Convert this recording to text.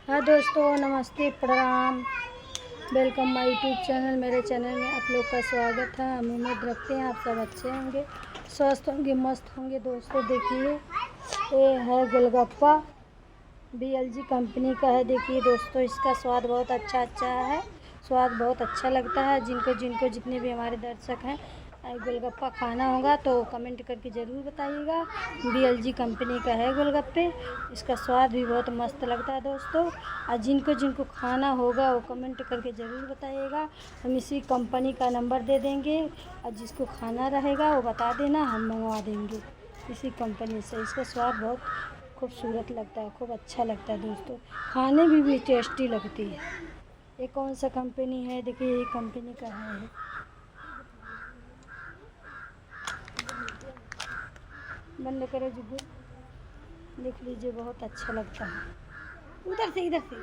हाँ दोस्तों, नमस्ते, प्रणाम, वेलकम माय यूट्यूब चैनल। मेरे चैनल में आप लोग का स्वागत है। हम उम्मीद रखते हैं आप सब अच्छे होंगे, स्वस्थ होंगे, मस्त होंगे। दोस्तों देखिए, ये है गोलगप्पा, BLG कंपनी का है। देखिए दोस्तों, इसका स्वाद बहुत अच्छा है, स्वाद बहुत अच्छा लगता है। जिनको जितने भी हमारे दर्शक हैं गोलगप्पा खाना होगा तो कमेंट करके ज़रूर बताइएगा। BLG कंपनी का है गोलगप्पे, इसका स्वाद भी बहुत मस्त लगता है दोस्तों। और जिनको खाना होगा वो कमेंट करके ज़रूर बताइएगा। हम इसी कंपनी का नंबर दे देंगे और जिसको खाना रहेगा वो बता देना, हम मंगवा देंगे इसी कंपनी से। इसका स्वाद बहुत खूबसूरत लगता है, खूब अच्छा लगता है दोस्तों, खाने में भी टेस्टी लगती है। ये कौन सा कंपनी है? देखिए, ये कंपनी का है। बंद करो जुगु, देख लीजिए, बहुत अच्छा लगता है। इधर से